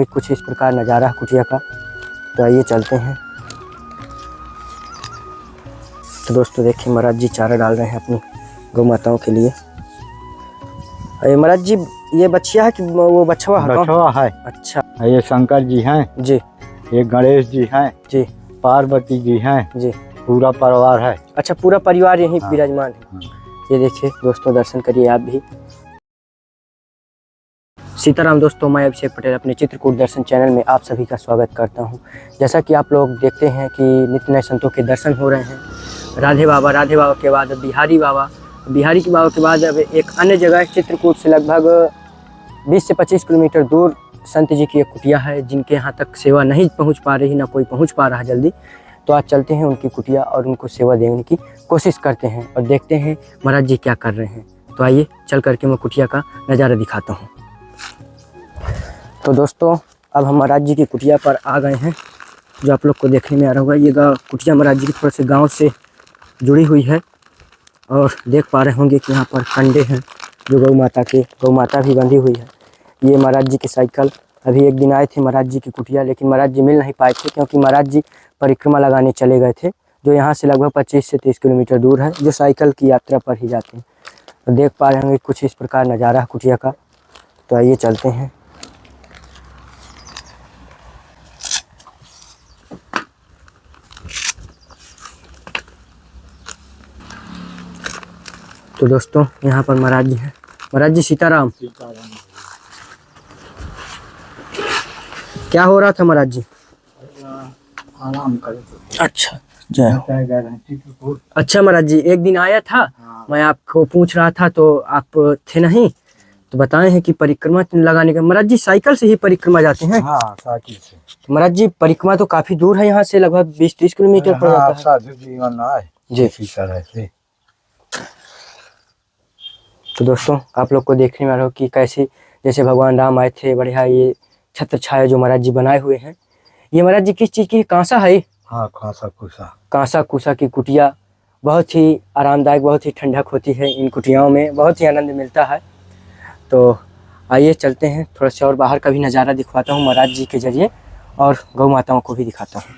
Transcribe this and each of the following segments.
हैं कि कुछ इस प्रकार नज़ारा है कुटिया का। तो आइए चलते हैं। तो दोस्तों देखिए महाराज जी चारा डाल रहे हैं अपनी गौ माताओं के लिए। अरे महाराज जी ये बच्चिया है कि वो बछवा है? बछवा है। अच्छा, ये शंकर जी हैं जी, ये गणेश जी हैं जी, पार्वती जी हैं जी। पूरा परिवार है। अच्छा, पूरा परिवार यहीं हाँ, विराजमान है। हाँ। ये देखिए दोस्तों, दर्शन करिए आप भी। सीताराम दोस्तों, मैं अभिषेक पटेल अपने चित्रकूट दर्शन चैनल में आप सभी का स्वागत करता हूं। जैसा कि आप लोग देखते हैं कि नित्य नए संतों के दर्शन हो रहे हैं। राधे बाबा के बाद बिहारी के बाबा के बाद अब एक अन्य जगह चित्रकूट से लगभग 20 से 25 किलोमीटर दूर संत जी की एक कुटिया है, जिनके यहाँ तक सेवा नहीं पहुँच पा रही, ना कोई पहुँच पा रहा जल्दी। तो आज चलते हैं उनकी कुटिया और उनको सेवा देने की कोशिश करते हैं और देखते हैं महाराज जी क्या कर रहे हैं। तो आइए चल करके मैं कुटिया का नज़ारा दिखाता हूँ। तो दोस्तों अब हम महाराज जी की कुटिया पर आ गए हैं, जो आप लोग को देखने में आ रहा होगा। ये कुटिया महाराज जी की थोड़ा से गांव से जुड़ी हुई है और देख पा रहे होंगे कि यहाँ पर कंडे हैं जो गौ माता भी बंधी हुई है। ये महाराज जी की साइकिल, अभी एक दिन आए थे महाराज जी की कुटिया, लेकिन महाराज जी मिल नहीं पाए थे क्योंकि महाराज जी परिक्रमा लगाने चले गए थे, जो यहाँ से लगभग 25 से 30 किलोमीटर दूर है, जो साइकिल की यात्रा पर ही जाते हैं। तो देख पा रहे होंगे कुछ इस प्रकार नज़ारा है कुटिया का। तो आइए चलते हैं। तो दोस्तों यहाँ पर महाराज जी हैं। महाराज जी सीताराम। क्या हो रहा था महाराज जी? आराम करें। अच्छा, जय हो। अच्छा महाराज जी, एक दिन आया था, मैं आपको पूछ रहा था तो आप थे नहीं, तो बताए हैं कि परिक्रमा लगाने का। महाराज जी साइकिल से ही परिक्रमा जाते हैं? हाँ, साइकिल से। तो महाराज जी परिक्रमा तो काफी दूर है यहाँ से, लगभग 20-30 किलोमीटर पड़ जाता है। साधु जीवन है जी। इसी तरह से। तो दोस्तों आप लोग को देखने में आ रहा हो कि कैसे जैसे भगवान राम आए थे, बढ़िया ये छत्र छाया जो महाराज जी बनाए हुए हैं। ये महाराज जी किस चीज़ की? कांसा है? हाँ, कांसा कुसा की कुटिया बहुत ही आरामदायक, बहुत ही ठंडक होती है इन कुटियाओं में, बहुत ही आनंद मिलता है। तो आइए चलते हैं, थोड़ा सा और बाहर का भी नज़ारा दिखवाता हूँ महाराज जी के जरिए और गौ माताओं को भी दिखाता हूँ।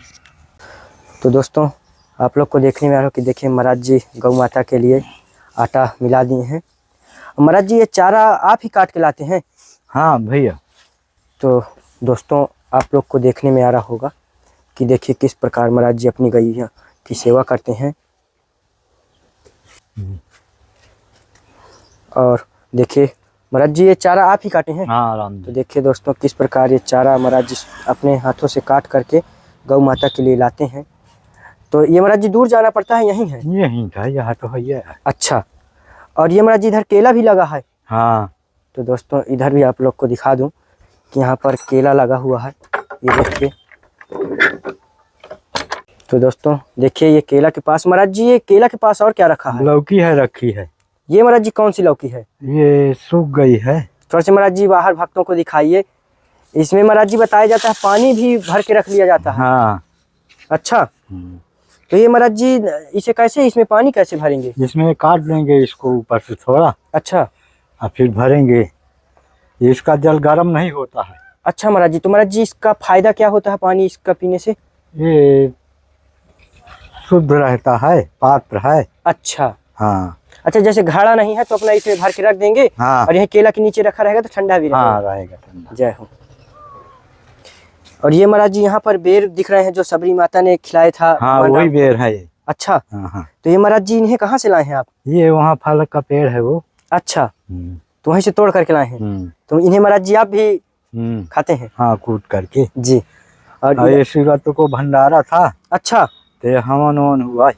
तो दोस्तों आप लोग को देखने में आ रहा हो कि देखिए महाराज जी गौ माता के लिए आटा मिला दिए हैं। महाराज जी ये चारा आप ही काट के लाते हैं? हाँ भैया। तो दोस्तों आप लोग को देखने में आ रहा होगा कि देखिए किस प्रकार महाराज जी अपनी गैया की सेवा करते हैं। और देखिए महाराज जी ये चारा आप ही काटे हैं? हाँ, आराम। तो देखिए दोस्तों किस प्रकार ये चारा महाराज जी अपने हाथों से काट करके गौ माता के लिए लाते हैं। तो ये महाराज जी दूर जाना पड़ता है? यहीं है? यहीं था, यहाँ तो है। अच्छा, और ये महाराज जी इधर केला भी लगा है? हाँ। तो दोस्तों इधर भी आप लोग को दिखा दूं कि यहाँ पर केला लगा हुआ है, ये देखिए। तो दोस्तों देखिए ये केला के पास, महाराज जी ये केला के पास और क्या रखा है? लौकी है रखी है। ये महाराज जी कौन सी लौकी है? ये सूख गई है। थोड़ा से महाराज जी बाहर भक्तों को दिखाइए। इसमें महाराज जी बताया जाता है पानी भी भर के रख लिया जाता है। हाँ। अच्छा, तो ये महाराज जी इसे कैसे, इसमें पानी कैसे भरेंगे? इसमें काट लेंगे इसको ऊपर से थोड़ा। अच्छा, और फिर भरेंगे। इसका जल गर्म नहीं होता है। अच्छा महाराज जी, तो महाराज जी इसका फायदा क्या होता है पानी इसका पीने से? ये शुद्ध रहता है, पात्र है। अच्छा। हाँ। अच्छा, जैसे घड़ा नहीं है तो अपना इसे भर के रख देंगे। हाँ। और यह केला के नीचे रखा रहेगा तो ठंडा भी रहेगा। हाँ, रहेगा ठंडा। जय हो। और ये महाराज जी यहाँ पर बेर दिख रहे हैं जो सबरी माता ने खिलाया था। हाँ, वही बेर है ये। अच्छा। हाँ, हाँ। तो ये महाराज जी इन्हें कहाँ से लाए हैं आप? ये वहाँ फल का पेड़ है वो। अच्छा, तो वहीं से तोड़ करके लाए हैं। तो इन्हें महाराज जी आप भी खाते हैं? हाँ, कूट करके जी। और ये शिवरात्रि को भंडारा था। अच्छा, तो हवन ववन हुआ।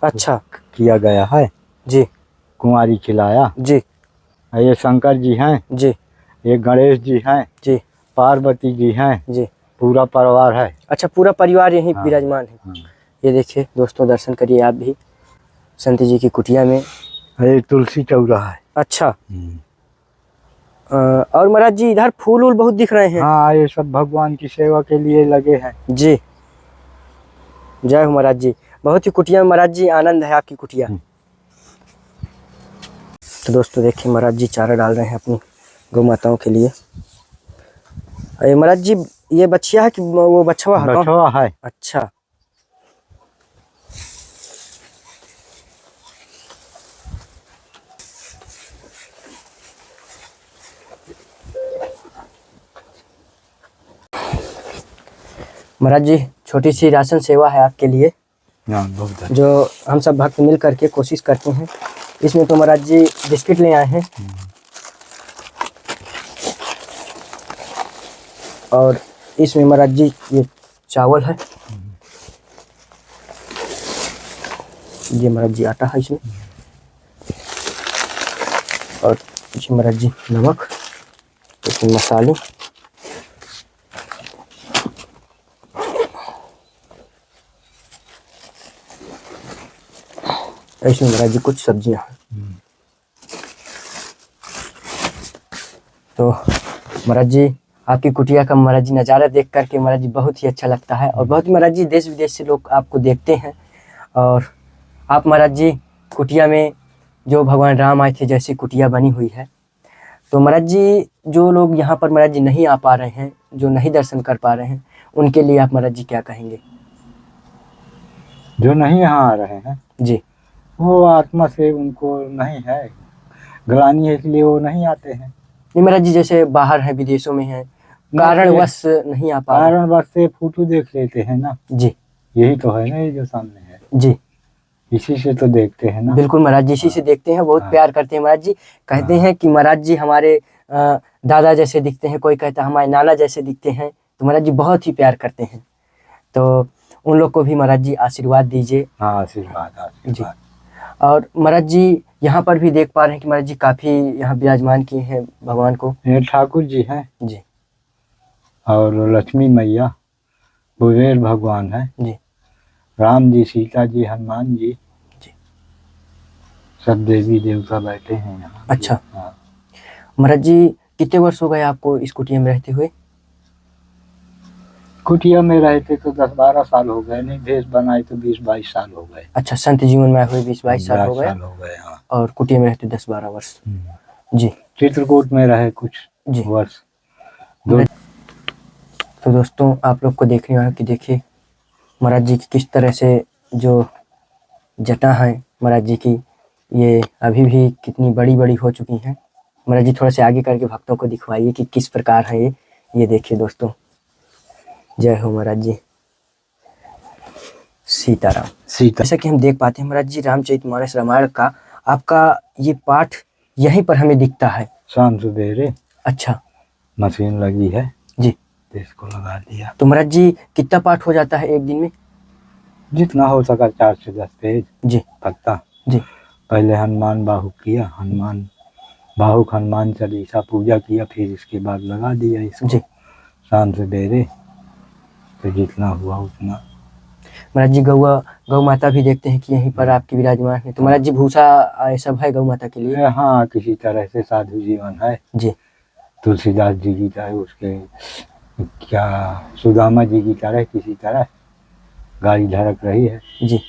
अच्छा, किया गया है जी। कुंवारी खिलाया जी। ये शंकर जी हैं जी। ये गणेश जी हैं जी। पार्वती जी हैं जी। पूरा परिवार है। अच्छा, पूरा परिवार यहीं विराजमान है। हाँ। ये देखिए दोस्तों, दर्शन करिए आप भी संत जी की कुटिया में। ये तुलसी चौरा है। अच्छा। और महाराज जी इधर फूल वूल बहुत दिख रहे हैं। हाँ, ये सब भगवान की सेवा के लिए लगे हैं। जी। जय हो महाराज जी। बहुत ही कुटिया में महाराज जी आनंद है आपकी कुटिया। तो दोस्तों देखिए महाराज जी चारा डाल रहे हैं अपनी गौ माताओं के लिए। ये महाराज जी ये बछिया है कि वो बछवा है? कौन? बछवा है। अच्छा। महाराज जी छोटी सी राशन सेवा है आपके लिए, हाँ, बहुत अच्छा। जो हम सब भक्त मिल करके कोशिश करते हैं। इसमें तो महाराज जी बिस्किट ले आए हैं और इसमें महाराज जी ये चावल है, ये महाराज जी आटा है इसमें, और इसमें महाराज जी नमक, इसमें मसाले, इसमें महाराज जी कुछ सब्जियां हैं। तो महाराज जी आपकी कुटिया का महाराज जी नज़ारा देख करके महाराज जी बहुत ही अच्छा लगता है, और बहुत महाराज जी देश विदेश से लोग आपको देखते हैं। और आप महाराज जी कुटिया में जो भगवान राम आए थे जैसी कुटिया बनी हुई है, तो महाराज जी जो लोग यहाँ पर महाराज जी नहीं आ पा रहे हैं, जो नहीं दर्शन कर पा रहे हैं, उनके लिए आप महाराज जी क्या कहेंगे? जो नहीं यहाँ आ रहे हैं जी, वो आत्मा से उनको नहीं है ग्लानि है, इसलिए वो नहीं आते हैं। नहीं महाराज जी जैसे बाहर है, विदेशों में है, कारणवश नहीं आ पा रहे। कारणवश से फोटो देख लेते हैं ना। जी, यही तो है ना, ये जो सामने है जी इसी से तो देखते हैं ना। बिल्कुल महाराज जी इसी से देखते हैं, बहुत प्यार करते हैं महाराज जी। कहते हैं कि महाराज जी हमारे दादा जैसे दिखते हैं, कोई कहता है हमारे नाना जैसे दिखते हैं, तो महाराज जी बहुत ही प्यार करते हैं। तो उन लोग को भी महाराज जी आशीर्वाद दीजिए। हाँ, आशीर्वाद आशीर्वाद। और महाराज जी यहाँ पर भी देख पा रहे हैं कि महाराज जी काफी यहाँ विराजमान किए हैं भगवान को। ये ठाकुर जी हैं जी, और लक्ष्मी मैया, कुबेर भगवान है जी, राम जी, सीता जी, हनुमान जी, जी। सब देवी देवता बैठे हैं यहाँ। अच्छा। हाँ। महाराज जी कितने वर्ष हो गए आपको इस कुटिया में रहते हुए? कुटिया में रहते तो 10-12 साल हो गए, नहीं भेष बनाए तो 20-22 साल हो गए। अच्छा, संत जीवन में हुए 20-22 साल हो गए, हाँ। और कुटिया में रहते 10-12 वर्ष। जी, चित्रकूट में रहे कुछ जी वर्ष। तो दोस्तों आप लोग को देखने वाला कि देखिए महाराज जी की किस तरह से जो जटा है महाराज जी की, ये अभी भी कितनी बड़ी बड़ी हो चुकी हैं। महाराज जी थोड़ा से आगे करके भक्तों को दिखवाइए कि किस प्रकार है ये देखिए दोस्तों। जय हो महाराज जी। सीताराम। सीता। जैसा कि हम देख पाते हैं महाराज जी रामचरितमानस रामायण का आपका ये पाठ यहीं पर हमें दिखता है शाम सवेरे। अच्छा, मशीन लगी है जी, तो इसको लगा दिया। तो महाराज जी कितना पाठ हो जाता है एक दिन में? जितना हो सका 4 से 10 पेज जी, पत्ता। जी, पहले हनुमान बाहुक किया, हनुमान बाहुक, हनुमान चालीसा पूजा किया, फिर इसके बाद लगा दिया इसको जी। शाम सवेरे, तो जितना हुआ उतना। महाराज जी गौ माता भी देखते हैं कि यहीं पर आपकी विराजमान है, तो महाराज जी भूसा ये सब है गौ माता के लिए? हाँ, किसी तरह से साधु जीवन है जी, तुलसीदास जी की तरह, उसके क्या सुदामा जी की तरह किसी तरह गाड़ी ढरक रही है। जी।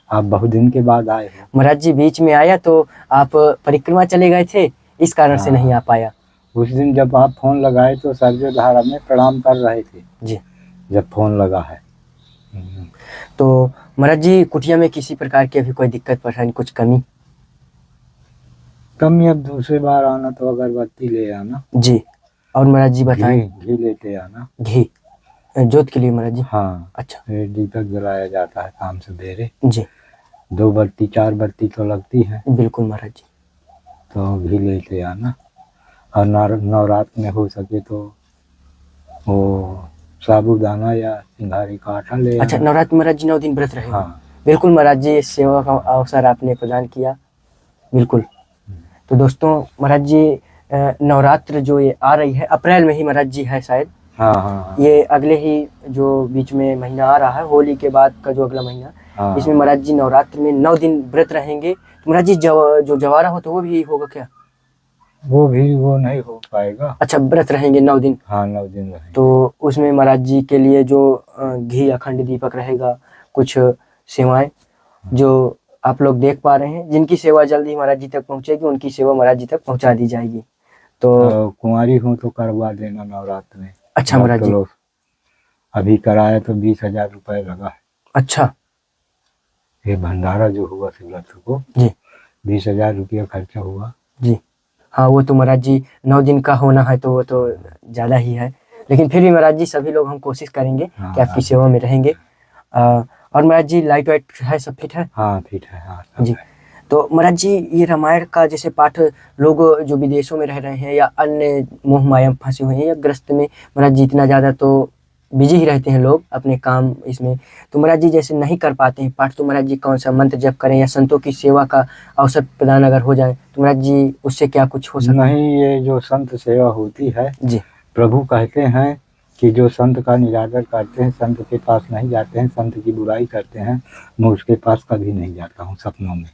आप बहुत दिन के बाद आए हो। महाराज जी बीच में आया तो आप परिक्रमा चले गए थे, इस कारण से नहीं आ पाया। उस दिन जब आप फोन लगाए तो सर्वधारा में प्रणाम कर रहे थे जी, जब फोन लगा है। तो महाराज जी कुटिया में किसी प्रकार की अभी कोई दिक्कत परेशानी, कुछ कमी? कमी अब दूसरे बार आना तो अगरबत्ती ले आना जी, और महाराज जी बताएं। घी लेते आना। घी जोत के लिए महाराज जी? हाँ, अच्छा, फिर दीपक जलाया जाता है शाम सवेरे। जी, 2 बत्ती 4 बत्ती तो लगती है। बिल्कुल महाराज जी। तो घी लेते आना, और नवरात्र में हो सके तो वो साबूदाना या सिंघारे का आटा ले आना। अच्छा, नवरात्र महाराज जी 9 दिन व्रत रहे? हाँ, बिल्कुल महाराज जी, इस सेवा का अवसर आपने प्रदान किया, बिल्कुल। तो दोस्तों महाराज जी नवरात्र जो ये आ रही है अप्रैल में ही महाराज जी है शायद। हाँ, हाँ, ये अगले ही जो बीच में महीना आ रहा है, होली के बाद का जो अगला महीना, हाँ। इसमें महाराज जी नवरात्र में 9 दिन व्रत रहेंगे। तो महाराज जी जो जवारा हो तो वो भी होगा क्या? वो नहीं हो पाएगा। अच्छा, व्रत रहेंगे 9 दिन? हाँ, 9 दिन रहेंगे। तो उसमें महाराज जी के लिए जो घी अखंड दीपक रहेगा, कुछ सेवाएं जो आप लोग देख पा रहे हैं, जिनकी सेवा जल्दी महाराज जी तक पहुंचेगी उनकी सेवा महाराज जी तक पहुंचा दी जाएगी। तो कुंवारी हूँ तो करवा देना नवरात्र में। अच्छा महाराज जी। चलो अभी कराया तो 20,000 रुपये लगा है। अच्छा ये भंडारा जो हुआ शिवरात्रि को जी 20,000 रुपया खर्चा हुआ। जी। हाँ वो तो महाराज जी 9 दिन का होना है तो वो तो ज़्यादा ही है, लेकिन फिर भी महाराज जी सभी लोग हम कोशिश करेंगे कि आपकी सेवा में रहेंगे। और महाराज जी लाइट वाइट है, सब फिट है? हाँ फिट है, हाँ सब जी। है। तो महाराज जी ये रामायण का जैसे पाठ लोग जो विदेशों में रह रहे हैं या अन्य मोह माया में फंसे हुए हैं या ग्रस्त में, महाराज जी इतना ज़्यादा तो बिजी ही रहते हैं लोग अपने काम इसमें, तो महाराज जी जैसे नहीं कर पाते हैं पाठ, तो महाराज जी कौन सा मंत्र जप करें या संतों की सेवा का अवसर प्रदान अगर हो जाए तो महाराज जी उससे क्या कुछ हो सकता है? नहीं, ये जो संत सेवा होती है जी प्रभु कहते हैं कि जो संत का निरादर करते हैं, संत के पास नहीं जाते हैं, संत की बुराई करते हैं, मैं उसके पास कभी नहीं जाता हूँ सपनों में।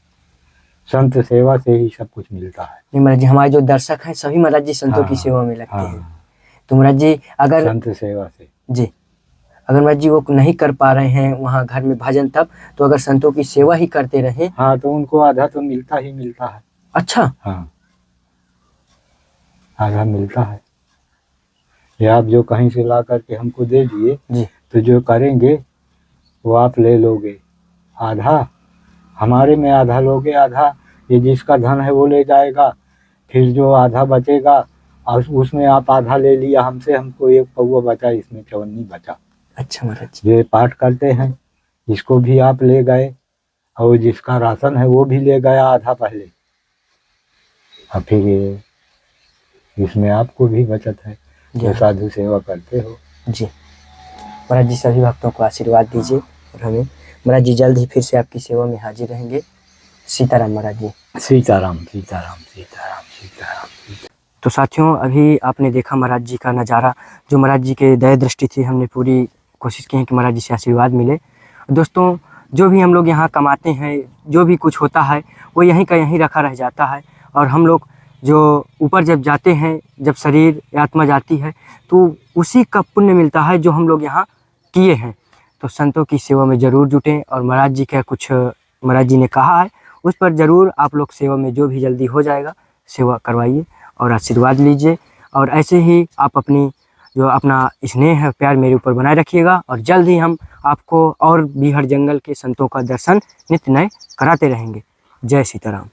संत सेवा से ही सब कुछ मिलता है। नहीं महाराज जी, हमारे जो दर्शक हैं सभी महाराज जी संतों की हाँ, सेवा में लगते हाँ, हैं, तो महाराज जी अगर संत सेवा से जी अगर महाराज जी वो नहीं कर पा रहे हैं वहाँ घर में भजन तब, तो अगर संतों की सेवा ही करते रहें। हाँ तो उनको आधा तो मिलता ही मिलता है। अच्छा हाँ आधा मिलता है। ये आप जो कहीं से ला करके हमको दे दिए जी तो जो करेंगे वो आप ले लोगे, आधा हमारे में आधा लोगे, आधा ये जिसका धन है वो ले जाएगा, फिर जो आधा बचेगा और उसमें आप आधा ले लिया हमसे, हमको 1 पौवा बचा, इसमें 54 बचा। अच्छा महाराज जी। जो पाठ करते हैं इसको भी आप ले गए और जिसका राशन है वो भी ले गया आधा पहले, और फिर ये इसमें आपको भी बचत है जो साधु सेवा करते हो। जी महाराज जी सभी भक्तों को आशीर्वाद दीजिए और हमें महाराज जी जल्द ही फिर से आपकी सेवा में हाजिर रहेंगे। सीताराम महाराज जी। सीताराम सीताराम सीताराम सीताराम। तो साथियों अभी आपने देखा महाराज जी का नज़ारा, जो महाराज जी के दया दृष्टि थी, हमने पूरी कोशिश की है कि महाराज जी से आशीर्वाद मिले। दोस्तों जो भी हम लोग यहाँ कमाते हैं, जो भी कुछ होता है वो यहीं का यहीं रखा रह जाता है, और हम लोग जो ऊपर जब जाते हैं, जब शरीर आत्मा जाती है तो उसी का पुण्य मिलता है जो हम लोग यहाँ किए हैं। तो संतों की सेवा में ज़रूर जुटें, और महाराज जी का कुछ महाराज जी ने कहा है उस पर ज़रूर आप लोग सेवा में जो भी जल्दी हो जाएगा सेवा करवाइए और आशीर्वाद लीजिए, और ऐसे ही आप अपनी जो अपना स्नेह है प्यार मेरे ऊपर बनाए रखिएगा, और जल्द ही हम आपको और भी हर जंगल के संतों का दर्शन नित्य नए कराते रहेंगे। जय सीताराम।